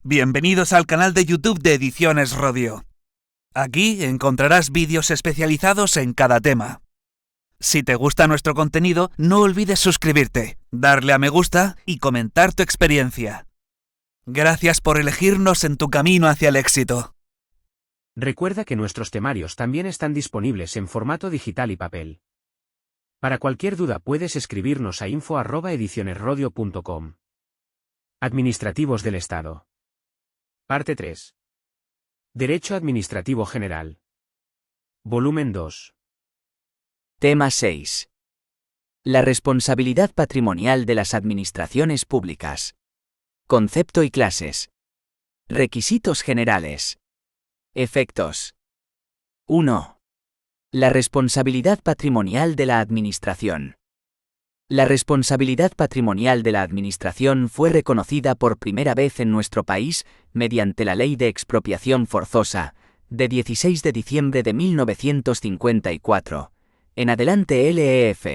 Bienvenidos al canal de YouTube de Ediciones Rodio. Aquí encontrarás vídeos especializados en cada tema. Si te gusta nuestro contenido, no olvides suscribirte, darle a me gusta y comentar tu experiencia. Gracias por elegirnos en tu camino hacia el éxito. Recuerda que nuestros temarios también están disponibles en formato digital y papel. Para cualquier duda puedes escribirnos a info@edicionesrodio.com. Administrativos del Estado. Parte 3. Derecho Administrativo General. Volumen 2. Tema 6. La responsabilidad patrimonial de las administraciones públicas. Concepto y clases. Requisitos generales. Efectos. 1. La responsabilidad patrimonial de la Administración. La responsabilidad patrimonial de la Administración fue reconocida por primera vez en nuestro país mediante la Ley de Expropiación Forzosa, de 16 de diciembre de 1954, en adelante LEF,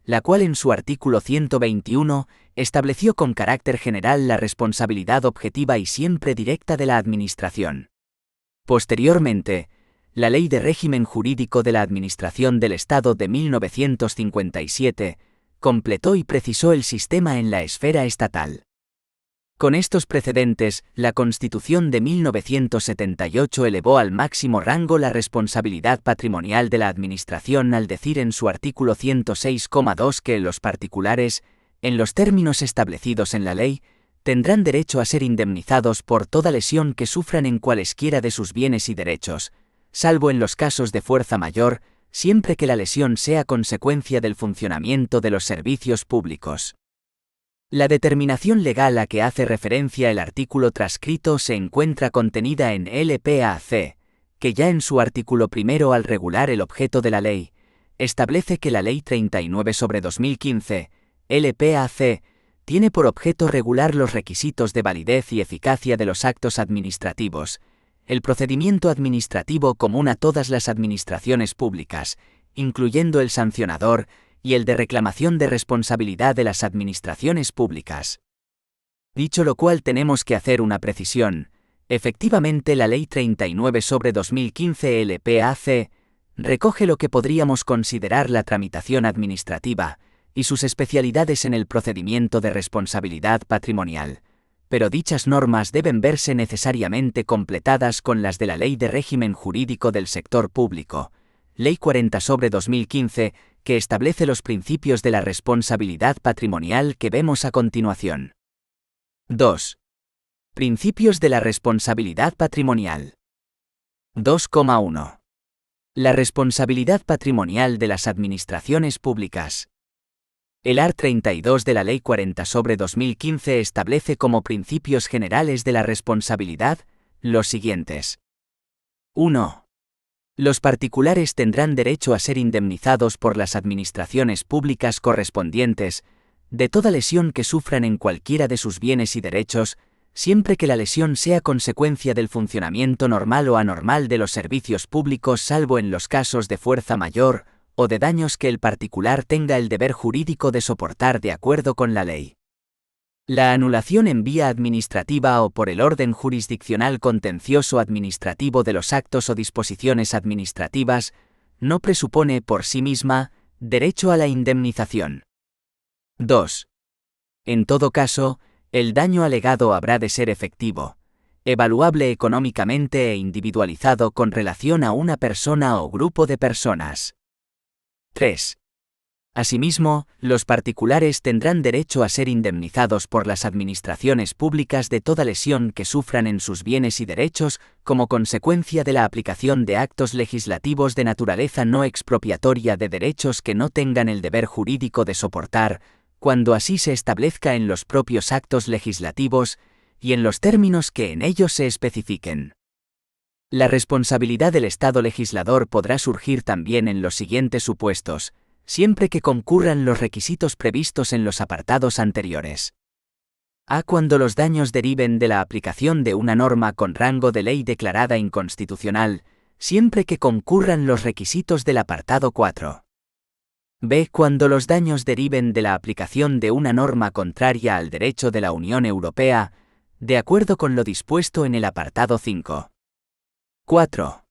la cual en su artículo 121 estableció con carácter general la responsabilidad objetiva y siempre directa de la Administración. Posteriormente, la Ley de Régimen Jurídico de la Administración del Estado de 1957 completó y precisó el sistema en la esfera estatal. Con estos precedentes, la Constitución de 1978 elevó al máximo rango la responsabilidad patrimonial de la Administración al decir en su artículo 106,2 que los particulares, en los términos establecidos en la ley, tendrán derecho a ser indemnizados por toda lesión que sufran en cualesquiera de sus bienes y derechos, salvo en los casos de fuerza mayor, siempre que la lesión sea consecuencia del funcionamiento de los servicios públicos. La determinación legal a que hace referencia el artículo transcrito se encuentra contenida en LPAC, que ya en su artículo primero al regular el objeto de la ley, establece que la Ley 39/2015, LPAC, tiene por objeto regular los requisitos de validez y eficacia de los actos administrativos, el procedimiento administrativo común a todas las administraciones públicas, incluyendo el sancionador, y el de reclamación de responsabilidad de las administraciones públicas. Dicho lo cual tenemos que hacer una precisión. Efectivamente la Ley 39/2015 LPAC recoge lo que podríamos considerar la tramitación administrativa y sus especialidades en el procedimiento de responsabilidad patrimonial, pero dichas normas deben verse necesariamente completadas con las de la Ley de Régimen Jurídico del Sector Público, Ley 40/2015, que establece los principios de la responsabilidad patrimonial que vemos a continuación. 2. Principios de la responsabilidad patrimonial. 2,1. La responsabilidad patrimonial de las administraciones públicas. El art. 32 de la Ley 40/2015 establece como principios generales de la responsabilidad los siguientes. 1. Los particulares tendrán derecho a ser indemnizados por las administraciones públicas correspondientes de toda lesión que sufran en cualquiera de sus bienes y derechos, siempre que la lesión sea consecuencia del funcionamiento normal o anormal de los servicios públicos, salvo en los casos de fuerza mayor o de daños que el particular tenga el deber jurídico de soportar de acuerdo con la ley. La anulación en vía administrativa o por el orden jurisdiccional contencioso administrativo de los actos o disposiciones administrativas no presupone por sí misma derecho a la indemnización. 2. En todo caso, el daño alegado habrá de ser efectivo, evaluable económicamente e individualizado con relación a una persona o grupo de personas. 3. Asimismo, los particulares tendrán derecho a ser indemnizados por las administraciones públicas de toda lesión que sufran en sus bienes y derechos como consecuencia de la aplicación de actos legislativos de naturaleza no expropiatoria de derechos que no tengan el deber jurídico de soportar, cuando así se establezca en los propios actos legislativos y en los términos que en ellos se especifiquen. La responsabilidad del Estado legislador podrá surgir también en los siguientes supuestos, siempre que concurran los requisitos previstos en los apartados anteriores. A. Cuando los daños deriven de la aplicación de una norma con rango de ley declarada inconstitucional, siempre que concurran los requisitos del apartado 4. B. Cuando los daños deriven de la aplicación de una norma contraria al derecho de la Unión Europea, de acuerdo con lo dispuesto en el apartado 5. 4.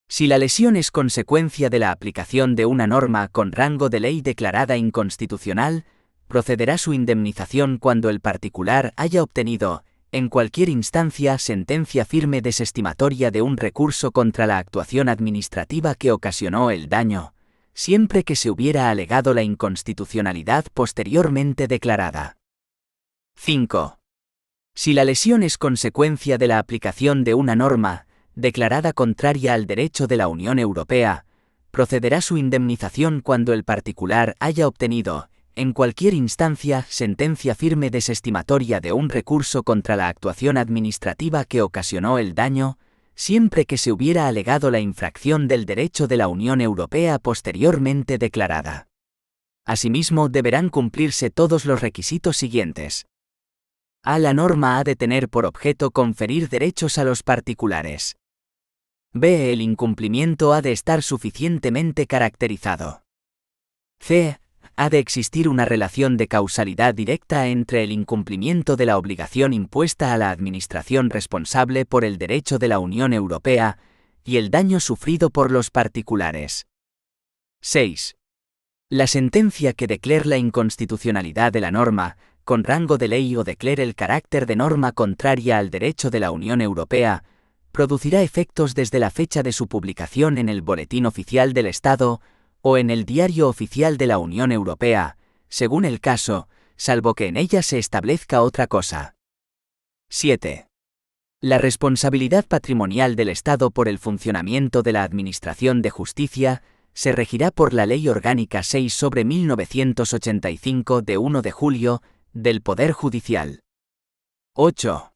Si la lesión es consecuencia de la aplicación de una norma con rango de ley declarada inconstitucional, procederá su indemnización cuando el particular haya obtenido, en cualquier instancia, sentencia firme desestimatoria de un recurso contra la actuación administrativa que ocasionó el daño, siempre que se hubiera alegado la inconstitucionalidad posteriormente declarada. 5. Si la lesión es consecuencia de la aplicación de una norma, declarada contraria al derecho de la Unión Europea, procederá su indemnización cuando el particular haya obtenido, en cualquier instancia, sentencia firme desestimatoria de un recurso contra la actuación administrativa que ocasionó el daño, siempre que se hubiera alegado la infracción del derecho de la Unión Europea posteriormente declarada. Asimismo, deberán cumplirse todos los requisitos siguientes. A. La norma ha de tener por objeto conferir derechos a los particulares. B. El incumplimiento ha de estar suficientemente caracterizado. C. Ha de existir una relación de causalidad directa entre el incumplimiento de la obligación impuesta a la administración responsable por el derecho de la Unión Europea y el daño sufrido por los particulares. 6. La sentencia que declare la inconstitucionalidad de la norma, con rango de ley o declare el carácter de norma contraria al derecho de la Unión Europea, producirá efectos desde la fecha de su publicación en el Boletín Oficial del Estado o en el Diario Oficial de la Unión Europea, según el caso, salvo que en ella se establezca otra cosa. 7. La responsabilidad patrimonial del Estado por el funcionamiento de la Administración de Justicia se regirá por la Ley Orgánica 6/1985 de 1 de julio del Poder Judicial. 8.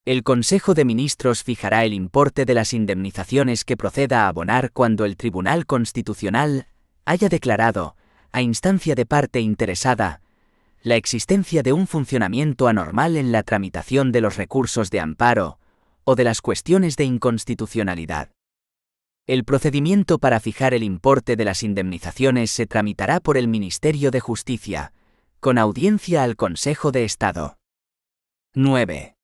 El Consejo de Ministros fijará el importe de las indemnizaciones que proceda a abonar cuando el Tribunal Constitucional haya declarado, a instancia de parte interesada, la existencia de un funcionamiento anormal en la tramitación de los recursos de amparo o de las cuestiones de inconstitucionalidad. El procedimiento para fijar el importe de las indemnizaciones se tramitará por el Ministerio de Justicia, con audiencia al Consejo de Estado. 9.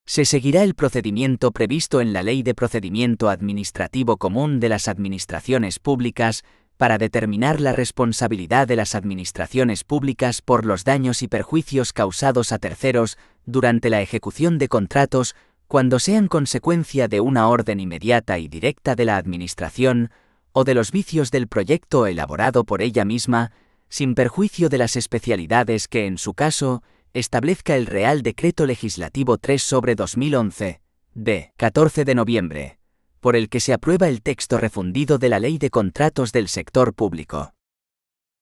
Se seguirá el procedimiento previsto en la Ley de Procedimiento Administrativo Común de las Administraciones Públicas para determinar la responsabilidad de las administraciones públicas por los daños y perjuicios causados a terceros durante la ejecución de contratos cuando sean consecuencia de una orden inmediata y directa de la Administración o de los vicios del proyecto elaborado por ella misma, sin perjuicio de las especialidades que en su caso establezca el Real Decreto Legislativo 3/2011, de 14 de noviembre, por el que se aprueba el texto refundido de la Ley de Contratos del Sector Público.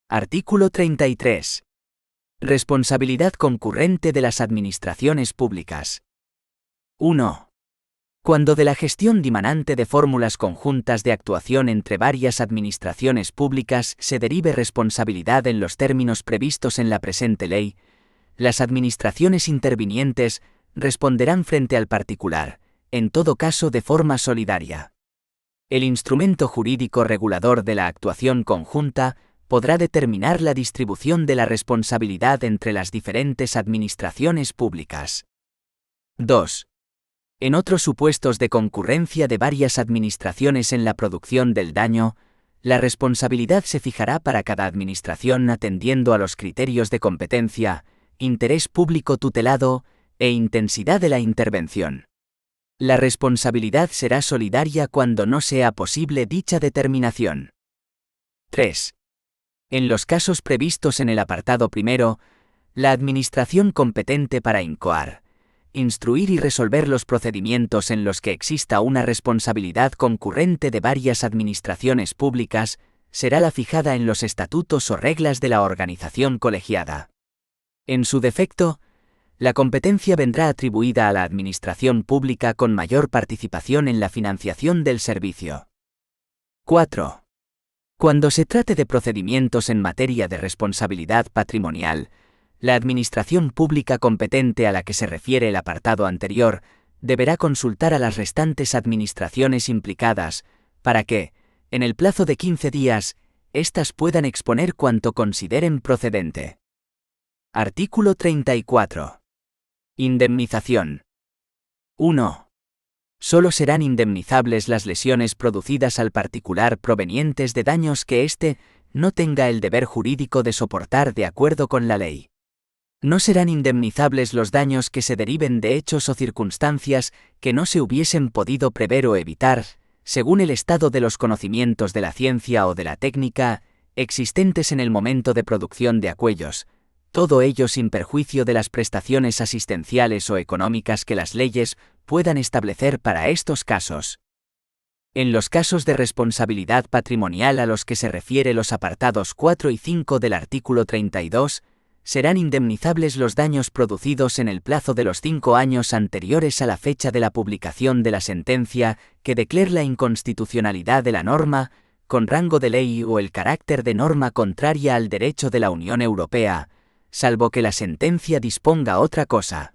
Artículo 33. Responsabilidad concurrente de las administraciones públicas. 1. Cuando de la gestión dimanante de fórmulas conjuntas de actuación entre varias administraciones públicas se derive responsabilidad en los términos previstos en la presente ley, las administraciones intervinientes responderán frente al particular, en todo caso de forma solidaria. El instrumento jurídico regulador de la actuación conjunta podrá determinar la distribución de la responsabilidad entre las diferentes administraciones públicas. 2. En otros supuestos de concurrencia de varias administraciones en la producción del daño, la responsabilidad se fijará para cada administración atendiendo a los criterios de competencia, interés público tutelado e intensidad de la intervención. La responsabilidad será solidaria cuando no sea posible dicha determinación. 3. En los casos previstos en el apartado primero, la administración competente para incoar, instruir y resolver los procedimientos en los que exista una responsabilidad concurrente de varias administraciones públicas será la fijada en los estatutos o reglas de la organización colegiada. En su defecto, la competencia vendrá atribuida a la administración pública con mayor participación en la financiación del servicio. 4. Cuando se trate de procedimientos en materia de responsabilidad patrimonial, la administración pública competente a la que se refiere el apartado anterior deberá consultar a las restantes administraciones implicadas para que, en el plazo de 15 días, éstas puedan exponer cuanto consideren procedente. Artículo 34. Indemnización. 1. Solo serán indemnizables las lesiones producidas al particular provenientes de daños que éste no tenga el deber jurídico de soportar de acuerdo con la ley. No serán indemnizables los daños que se deriven de hechos o circunstancias que no se hubiesen podido prever o evitar, según el estado de los conocimientos de la ciencia o de la técnica, existentes en el momento de producción de aquellos, todo ello sin perjuicio de las prestaciones asistenciales o económicas que las leyes puedan establecer para estos casos. En los casos de responsabilidad patrimonial a los que se refiere los apartados 4 y 5 del artículo 32, serán indemnizables los daños producidos en el plazo de los 5 años anteriores a la fecha de la publicación de la sentencia que declare la inconstitucionalidad de la norma, con rango de ley o el carácter de norma contraria al derecho de la Unión Europea, salvo que la sentencia disponga otra cosa.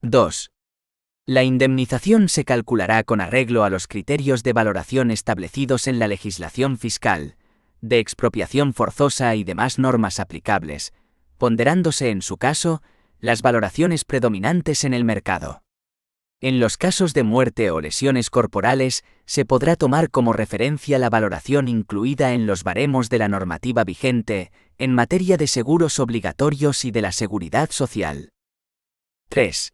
2. La indemnización se calculará con arreglo a los criterios de valoración establecidos en la legislación fiscal, de expropiación forzosa y demás normas aplicables, ponderándose en su caso las valoraciones predominantes en el mercado. En los casos de muerte o lesiones corporales, se podrá tomar como referencia la valoración incluida en los baremos de la normativa vigente en materia de seguros obligatorios y de la seguridad social. 3.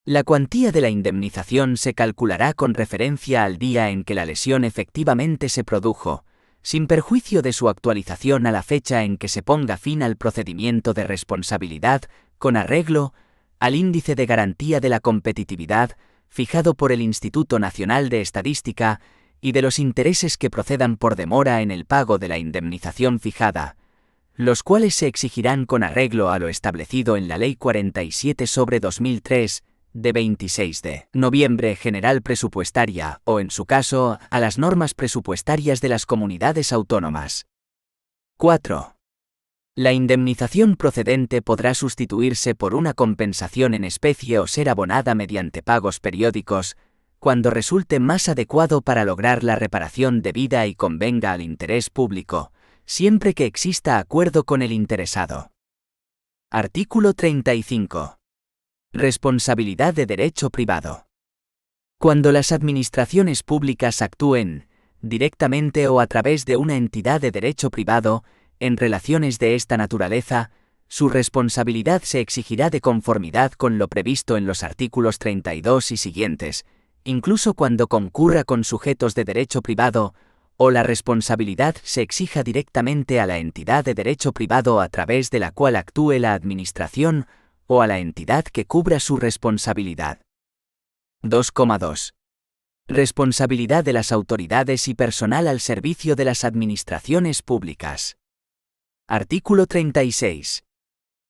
La cuantía de la indemnización se calculará con referencia al día en que la lesión efectivamente se produjo, sin perjuicio de su actualización a la fecha en que se ponga fin al procedimiento de responsabilidad, con arreglo al índice de garantía de la competitividad, fijado por el Instituto Nacional de Estadística, y de los intereses que procedan por demora en el pago de la indemnización fijada, los cuales se exigirán con arreglo a lo establecido en la Ley 47/2003, de 26 de noviembre general presupuestaria, o en su caso, a las normas presupuestarias de las comunidades autónomas. 4. La indemnización procedente podrá sustituirse por una compensación en especie o ser abonada mediante pagos periódicos, cuando resulte más adecuado para lograr la reparación debida y convenga al interés público, siempre que exista acuerdo con el interesado. Artículo 35. Responsabilidad de derecho privado. Cuando las administraciones públicas actúen, directamente o a través de una entidad de derecho privado, en relaciones de esta naturaleza, su responsabilidad se exigirá de conformidad con lo previsto en los artículos 32 y siguientes, incluso cuando concurra con sujetos de derecho privado, o la responsabilidad se exija directamente a la entidad de derecho privado a través de la cual actúe la administración, o a la entidad que cubra su responsabilidad. 2,2. Responsabilidad de las autoridades y personal al servicio de las administraciones públicas. Artículo 36.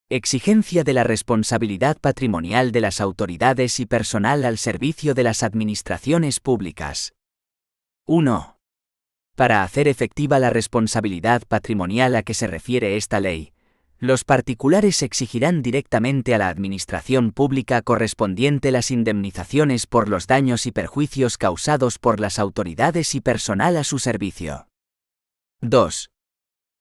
Exigencia de la responsabilidad patrimonial de las autoridades y personal al servicio de las administraciones públicas. 1. Para hacer efectiva la responsabilidad patrimonial a que se refiere esta ley, los particulares exigirán directamente a la administración pública correspondiente las indemnizaciones por los daños y perjuicios causados por las autoridades y personal a su servicio. 2.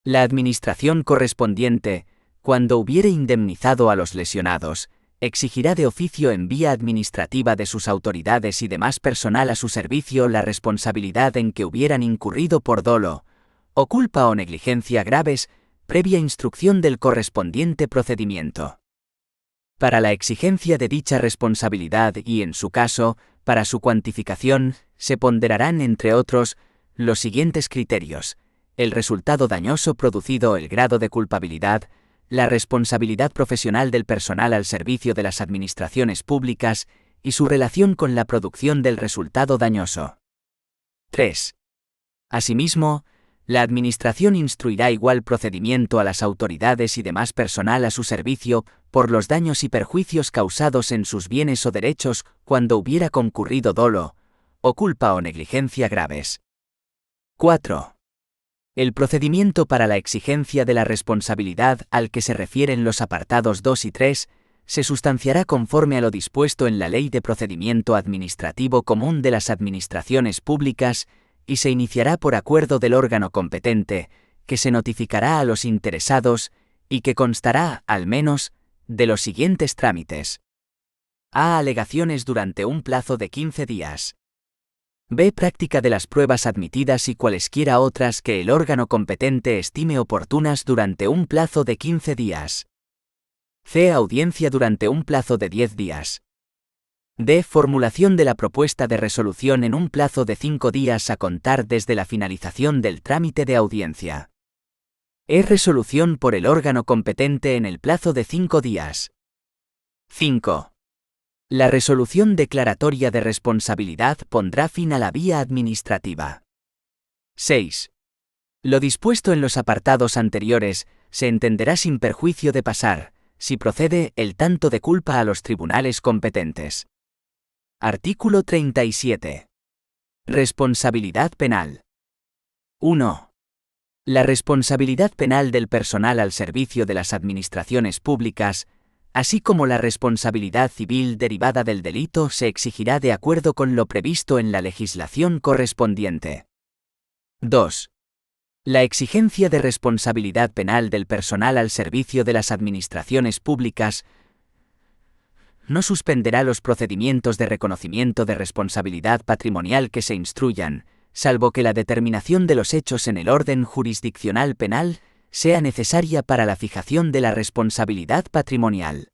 La administración correspondiente, cuando hubiere indemnizado a los lesionados, exigirá de oficio en vía administrativa de sus autoridades y demás personal a su servicio la responsabilidad en que hubieran incurrido por dolo, o culpa o negligencia graves, previa instrucción del correspondiente procedimiento. Para la exigencia de dicha responsabilidad y, en su caso, para su cuantificación, se ponderarán, entre otros, los siguientes criterios: el resultado dañoso producido, el grado de culpabilidad, la responsabilidad profesional del personal al servicio de las administraciones públicas y su relación con la producción del resultado dañoso. 3. Asimismo, la Administración instruirá igual procedimiento a las autoridades y demás personal a su servicio por los daños y perjuicios causados en sus bienes o derechos cuando hubiera concurrido dolo, o culpa o negligencia graves. 4. El procedimiento para la exigencia de la responsabilidad al que se refieren los apartados 2 y 3 se sustanciará conforme a lo dispuesto en la Ley de Procedimiento Administrativo Común de las Administraciones Públicas y se iniciará por acuerdo del órgano competente, que se notificará a los interesados y que constará, al menos, de los siguientes trámites. A. Alegaciones durante un plazo de 15 días. B. Práctica de las pruebas admitidas y cualesquiera otras que el órgano competente estime oportunas durante un plazo de 15 días. C. Audiencia durante un plazo de 10 días. D. Formulación de la propuesta de resolución en un plazo de 5 días a contar desde la finalización del trámite de audiencia. E. Resolución por el órgano competente en el plazo de 5 días. 5. La resolución declaratoria de responsabilidad pondrá fin a la vía administrativa. 6. Lo dispuesto en los apartados anteriores se entenderá sin perjuicio de pasar, si procede, el tanto de culpa a los tribunales competentes. Artículo 37. Responsabilidad penal. 1. La responsabilidad penal del personal al servicio de las administraciones públicas, así como la responsabilidad civil derivada del delito, se exigirá de acuerdo con lo previsto en la legislación correspondiente. 2. La exigencia de responsabilidad penal del personal al servicio de las administraciones públicas no suspenderá los procedimientos de reconocimiento de responsabilidad patrimonial que se instruyan, salvo que la determinación de los hechos en el orden jurisdiccional penal sea necesaria para la fijación de la responsabilidad patrimonial.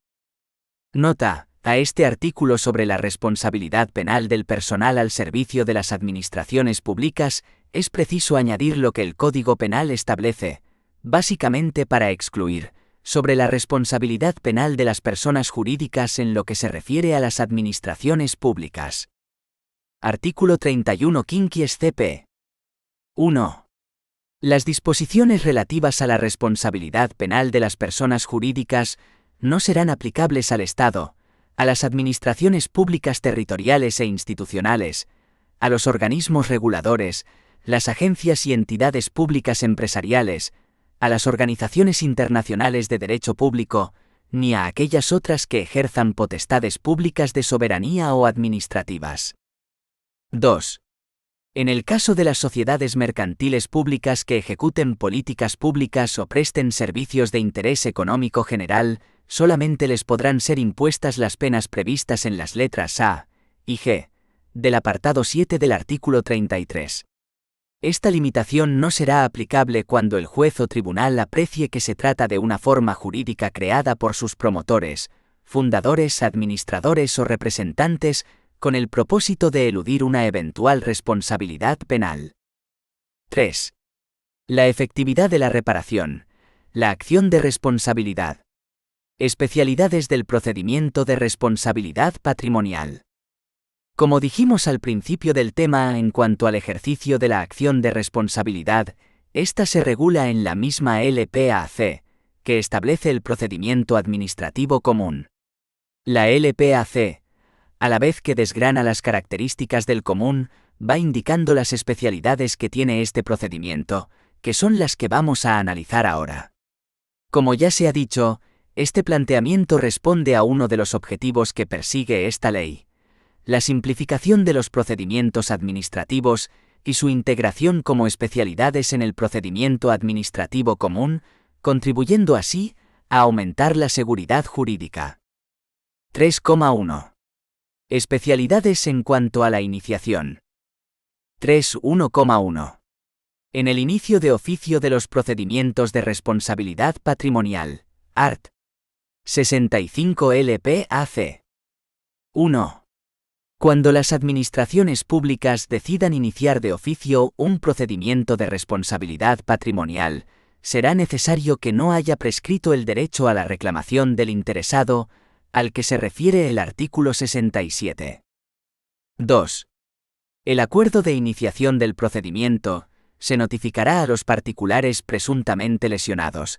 Nota: a este artículo sobre la responsabilidad penal del personal al servicio de las administraciones públicas, es preciso añadir lo que el Código Penal establece, básicamente para excluir, sobre la responsabilidad penal de las personas jurídicas en lo que se refiere a las administraciones públicas. Artículo 31 quinquies CP. 1. Las disposiciones relativas a la responsabilidad penal de las personas jurídicas no serán aplicables al Estado, a las administraciones públicas territoriales e institucionales, a los organismos reguladores, las agencias y entidades públicas empresariales, a las organizaciones internacionales de derecho público, ni a aquellas otras que ejerzan potestades públicas de soberanía o administrativas. 2. En el caso de las sociedades mercantiles públicas que ejecuten políticas públicas o presten servicios de interés económico general, solamente les podrán ser impuestas las penas previstas en las letras A y G del apartado 7 del artículo 33. Esta limitación no será aplicable cuando el juez o tribunal aprecie que se trata de una forma jurídica creada por sus promotores, fundadores, administradores o representantes, con el propósito de eludir una eventual responsabilidad penal. 3. La efectividad de la reparación, la acción de responsabilidad. Especialidades del procedimiento de responsabilidad patrimonial. Como dijimos al principio del tema en cuanto al ejercicio de la acción de responsabilidad, esta se regula en la misma LPAC, que establece el procedimiento administrativo común. La LPAC, a la vez que desgrana las características del común, va indicando las especialidades que tiene este procedimiento, que son las que vamos a analizar ahora. Como ya se ha dicho, este planteamiento responde a uno de los objetivos que persigue esta ley: la simplificación de los procedimientos administrativos y su integración como especialidades en el procedimiento administrativo común, contribuyendo así a aumentar la seguridad jurídica. 3,1. Especialidades en cuanto a la iniciación. 3.1,1. En el inicio de oficio de los procedimientos de responsabilidad patrimonial, art. 65 LPAC. 1. Cuando las administraciones públicas decidan iniciar de oficio un procedimiento de responsabilidad patrimonial, será necesario que no haya prescrito el derecho a la reclamación del interesado, al que se refiere el artículo 67. 2. El acuerdo de iniciación del procedimiento se notificará a los particulares presuntamente lesionados,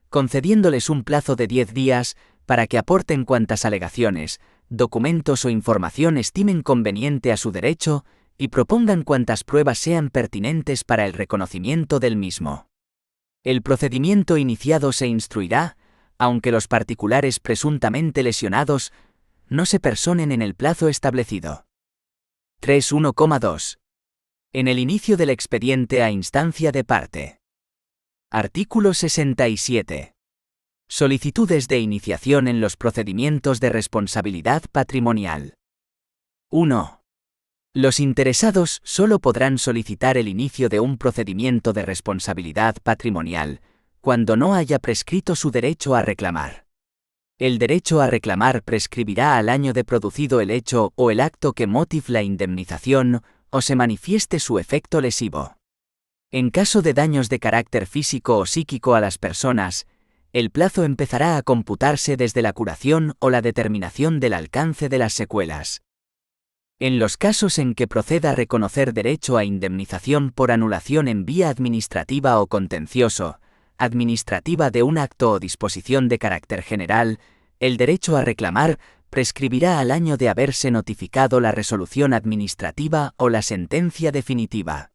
concediéndoles un plazo de 10 días para que aporten cuantas alegaciones, documentos o información estimen conveniente a su derecho y propongan cuantas pruebas sean pertinentes para el reconocimiento del mismo. El procedimiento iniciado se instruirá, aunque los particulares presuntamente lesionados no se personen en el plazo establecido. 3.1,2. En el inicio del expediente a instancia de parte. Artículo 67. Solicitudes de iniciación en los procedimientos de responsabilidad patrimonial. 1. Los interesados solo podrán solicitar el inicio de un procedimiento de responsabilidad patrimonial cuando no haya prescrito su derecho a reclamar. El derecho a reclamar prescribirá al año de producido el hecho o el acto que motive la indemnización o se manifieste su efecto lesivo. En caso de daños de carácter físico o psíquico a las personas, el plazo empezará a computarse desde la curación o la determinación del alcance de las secuelas. En los casos en que proceda reconocer derecho a indemnización por anulación en vía administrativa o contencioso, administrativa de un acto o disposición de carácter general, el derecho a reclamar prescribirá al año de haberse notificado la resolución administrativa o la sentencia definitiva.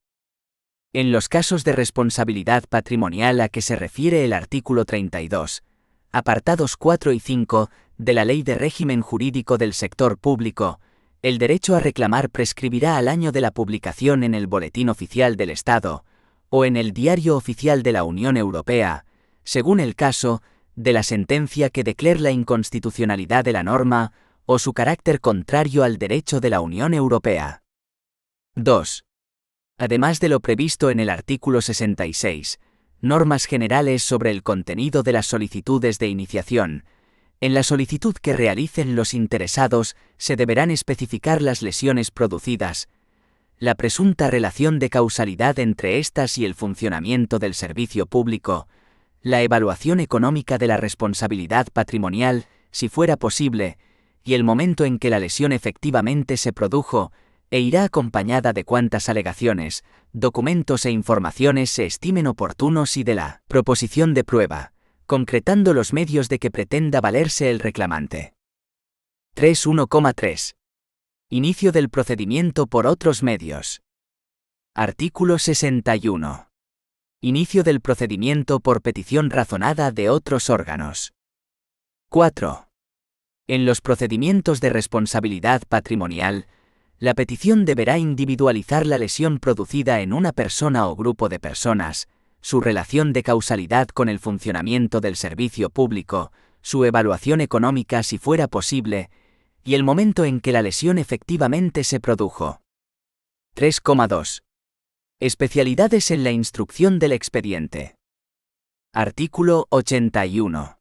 En los casos de responsabilidad patrimonial a que se refiere el artículo 32, apartados 4 y 5 de la Ley de Régimen Jurídico del Sector Público, el derecho a reclamar prescribirá al año de la publicación en el Boletín Oficial del Estado, o en el Diario Oficial de la Unión Europea, según el caso, de la sentencia que declare la inconstitucionalidad de la norma o su carácter contrario al derecho de la Unión Europea. 2. Además de lo previsto en el artículo 66, normas generales sobre el contenido de las solicitudes de iniciación. En la solicitud que realicen los interesados se deberán especificar las lesiones producidas, la presunta relación de causalidad entre éstas y el funcionamiento del servicio público, la evaluación económica de la responsabilidad patrimonial, si fuera posible, y el momento en que la lesión efectivamente se produjo, e irá acompañada de cuantas alegaciones, documentos e informaciones se estimen oportunos y de la proposición de prueba, concretando los medios de que pretenda valerse el reclamante. 3.1.3. Inicio del procedimiento por otros medios. Artículo 61. Inicio del procedimiento por petición razonada de otros órganos. 4. En los procedimientos de responsabilidad patrimonial, la petición deberá individualizar la lesión producida en una persona o grupo de personas, su relación de causalidad con el funcionamiento del servicio público, su evaluación económica si fuera posible, y el momento en que la lesión efectivamente se produjo. 3.2. Especialidades en la instrucción del expediente. Artículo 81.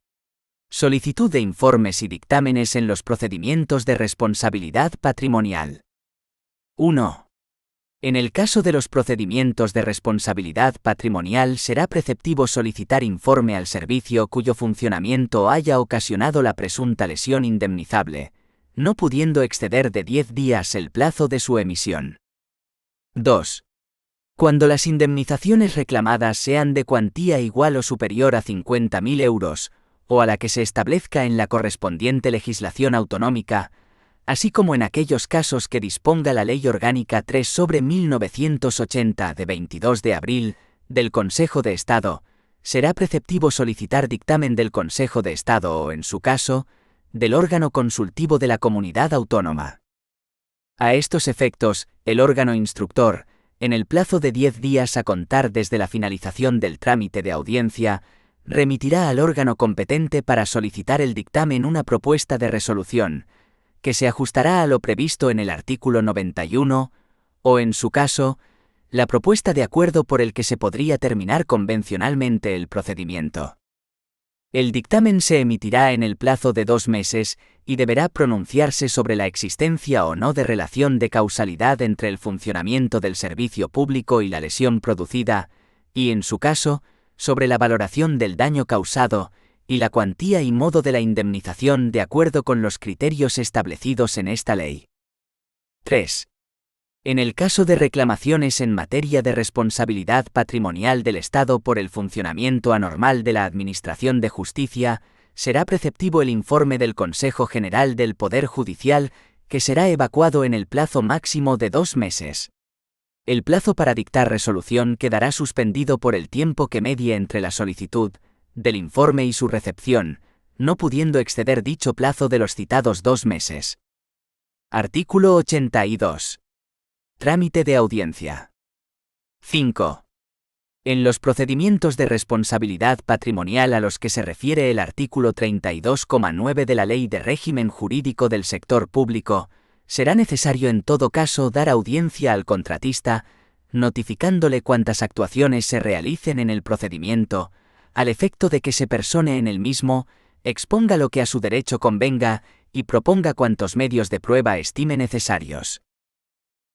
Solicitud de informes y dictámenes en los procedimientos de responsabilidad patrimonial. 1. En el caso de los procedimientos de responsabilidad patrimonial será preceptivo solicitar informe al servicio cuyo funcionamiento haya ocasionado la presunta lesión indemnizable, no pudiendo exceder de 10 días el plazo de su emisión. 2. Cuando las indemnizaciones reclamadas sean de cuantía igual o superior a 50.000 euros, o a la que se establezca en la correspondiente legislación autonómica, así como en aquellos casos que disponga la Ley Orgánica 3/1980 de 22 de abril, del Consejo de Estado, será preceptivo solicitar dictamen del Consejo de Estado o, en su caso, del órgano consultivo de la comunidad autónoma. A estos efectos, el órgano instructor, en el plazo de 10 días a contar desde la finalización del trámite de audiencia, remitirá al órgano competente para solicitar el dictamen una propuesta de resolución, que se ajustará a lo previsto en el artículo 91, o, en su caso, la propuesta de acuerdo por el que se podría terminar convencionalmente el procedimiento. El dictamen se emitirá en el plazo de 2 meses y deberá pronunciarse sobre la existencia o no de relación de causalidad entre el funcionamiento del servicio público y la lesión producida, y, en su caso, sobre la valoración del daño causado y la cuantía y modo de la indemnización de acuerdo con los criterios establecidos en esta ley. 3. En el caso de reclamaciones en materia de responsabilidad patrimonial del Estado por el funcionamiento anormal de la Administración de Justicia, será preceptivo el informe del Consejo General del Poder Judicial, que será evacuado en el plazo máximo de 2 meses. El plazo para dictar resolución quedará suspendido por el tiempo que medie entre la solicitud del informe y su recepción, no pudiendo exceder dicho plazo de los citados 2 meses. Artículo 82. Trámite de audiencia. 5. En los procedimientos de responsabilidad patrimonial a los que se refiere el artículo 32,9 de la Ley de Régimen Jurídico del Sector Público, será necesario en todo caso dar audiencia al contratista, notificándole cuantas actuaciones se realicen en el procedimiento, al efecto de que se persone en el mismo, exponga lo que a su derecho convenga y proponga cuantos medios de prueba estime necesarios.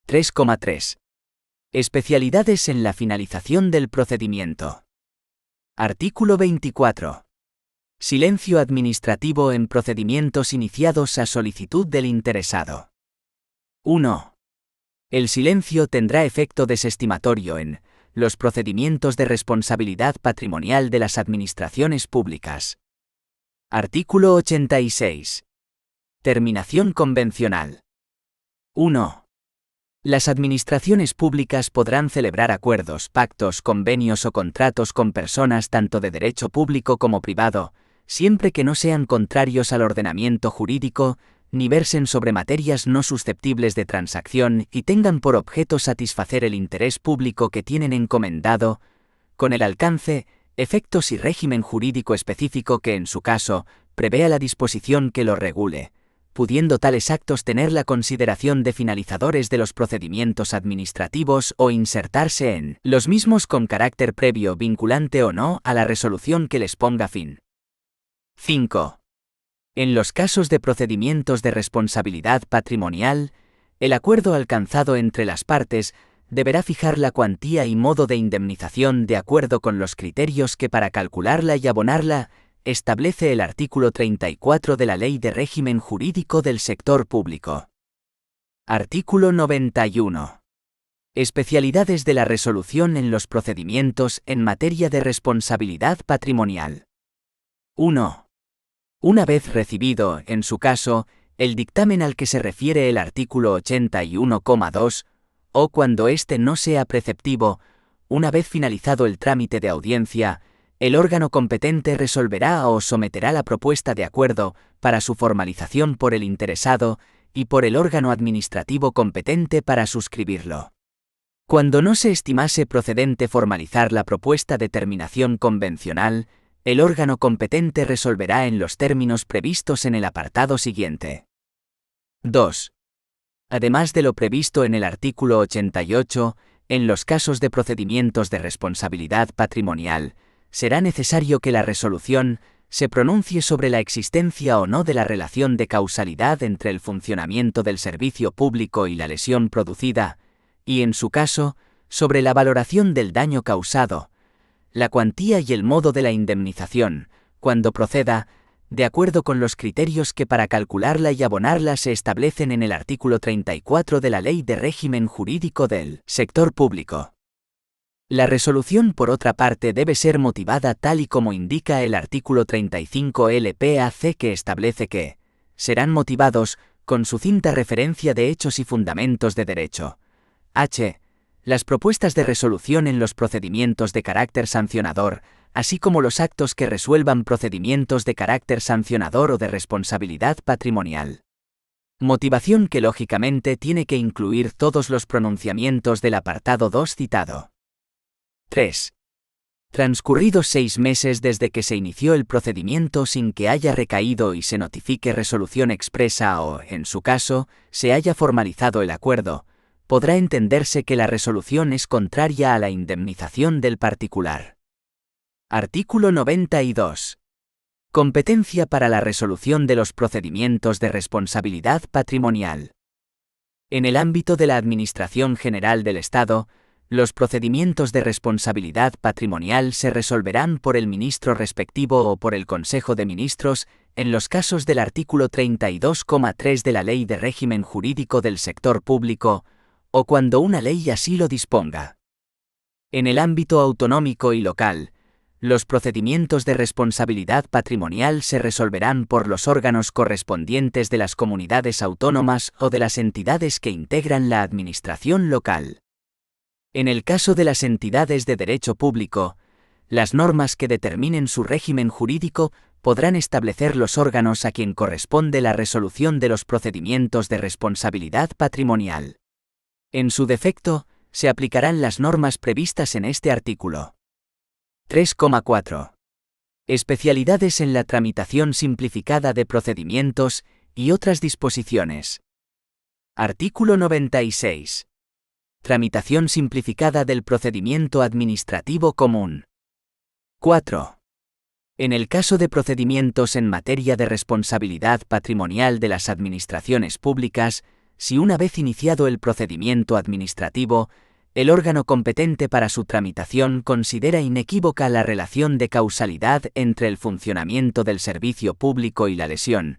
3,3. Especialidades en la finalización del procedimiento. Artículo 24. Silencio administrativo en procedimientos iniciados a solicitud del interesado. 1. El silencio tendrá efecto desestimatorio en los procedimientos de responsabilidad patrimonial de las administraciones públicas. Artículo 86. Terminación convencional. 1. Las administraciones públicas podrán celebrar acuerdos, pactos, convenios o contratos con personas tanto de derecho público como privado, siempre que no sean contrarios al ordenamiento jurídico, ni versen sobre materias no susceptibles de transacción y tengan por objeto satisfacer el interés público que tienen encomendado, con el alcance, efectos y régimen jurídico específico que en su caso prevea la disposición que lo regule, pudiendo tales actos tener la consideración de finalizadores de los procedimientos administrativos o insertarse en los mismos con carácter previo vinculante o no a la resolución que les ponga fin. 5. En los casos de procedimientos de responsabilidad patrimonial, el acuerdo alcanzado entre las partes deberá fijar la cuantía y modo de indemnización de acuerdo con los criterios que para calcularla y abonarla establece el artículo 34 de la Ley de Régimen Jurídico del Sector Público. Artículo 91. Especialidades de la resolución en los procedimientos en materia de responsabilidad patrimonial. 1. Una vez recibido, en su caso, el dictamen al que se refiere el artículo 81,2, o cuando éste no sea preceptivo, una vez finalizado el trámite de audiencia, el órgano competente resolverá o someterá la propuesta de acuerdo para su formalización por el interesado y por el órgano administrativo competente para suscribirlo. Cuando no se estimase procedente formalizar la propuesta de terminación convencional, el órgano competente resolverá en los términos previstos en el apartado siguiente. 2. Además de lo previsto en el artículo 88, en los casos de procedimientos de responsabilidad patrimonial, será necesario que la resolución se pronuncie sobre la existencia o no de la relación de causalidad entre el funcionamiento del servicio público y la lesión producida, y en su caso, sobre la valoración del daño causado, la cuantía y el modo de la indemnización, cuando proceda, de acuerdo con los criterios que para calcularla y abonarla se establecen en el artículo 34 de la Ley de Régimen Jurídico del Sector Público. La resolución, por otra parte, debe ser motivada tal y como indica el artículo 35 LPAC, que establece que serán motivados, con sucinta referencia de hechos y fundamentos de derecho. H. Las propuestas de resolución en los procedimientos de carácter sancionador, así como los actos que resuelvan procedimientos de carácter sancionador o de responsabilidad patrimonial. Motivación que lógicamente tiene que incluir todos los pronunciamientos del apartado 2 citado. 3. Transcurridos 6 meses desde que se inició el procedimiento sin que haya recaído y se notifique resolución expresa o, en su caso, se haya formalizado el acuerdo, podrá entenderse que la resolución es contraria a la indemnización del particular. Artículo 92. Competencia para la resolución de los procedimientos de responsabilidad patrimonial. En el ámbito de la Administración General del Estado, los procedimientos de responsabilidad patrimonial se resolverán por el ministro respectivo o por el Consejo de Ministros en los casos del artículo 32,3 de la Ley de Régimen Jurídico del Sector Público, o cuando una ley así lo disponga. En el ámbito autonómico y local, los procedimientos de responsabilidad patrimonial se resolverán por los órganos correspondientes de las comunidades autónomas o de las entidades que integran la administración local. En el caso de las entidades de derecho público, las normas que determinen su régimen jurídico podrán establecer los órganos a quien corresponde la resolución de los procedimientos de responsabilidad patrimonial. En su defecto, se aplicarán las normas previstas en este artículo. 3,4. Especialidades en la tramitación simplificada de procedimientos y otras disposiciones. Artículo 96. Tramitación simplificada del procedimiento administrativo común. 4. En el caso de procedimientos en materia de responsabilidad patrimonial de las administraciones públicas, si una vez iniciado el procedimiento administrativo, el órgano competente para su tramitación considera inequívoca la relación de causalidad entre el funcionamiento del servicio público y la lesión,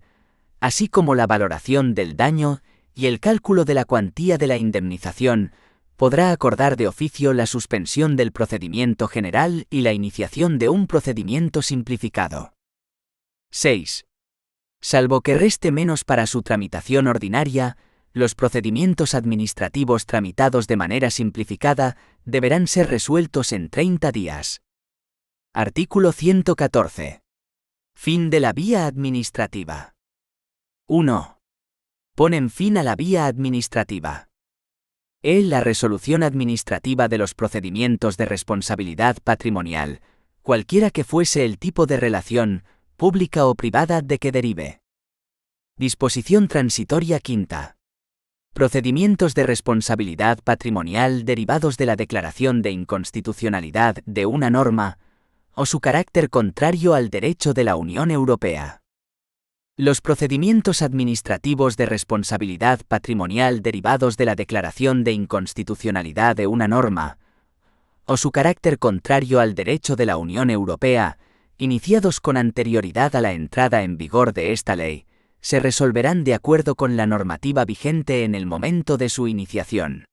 así como la valoración del daño y el cálculo de la cuantía de la indemnización, podrá acordar de oficio la suspensión del procedimiento general y la iniciación de un procedimiento simplificado. 6. Salvo que reste menos para su tramitación ordinaria, los procedimientos administrativos tramitados de manera simplificada deberán ser resueltos en 30 días. Artículo 114. Fin de la vía administrativa. 1. Ponen fin a la vía administrativa. La resolución administrativa de los procedimientos de responsabilidad patrimonial, cualquiera que fuese el tipo de relación, pública o privada de que derive. Disposición transitoria quinta. Procedimientos de responsabilidad patrimonial derivados de la declaración de inconstitucionalidad de una norma, o su carácter contrario al derecho de la Unión Europea. Los procedimientos administrativos de responsabilidad patrimonial derivados de la declaración de inconstitucionalidad de una norma, o su carácter contrario al derecho de la Unión Europea, iniciados con anterioridad a la entrada en vigor de esta ley, se resolverán de acuerdo con la normativa vigente en el momento de su iniciación.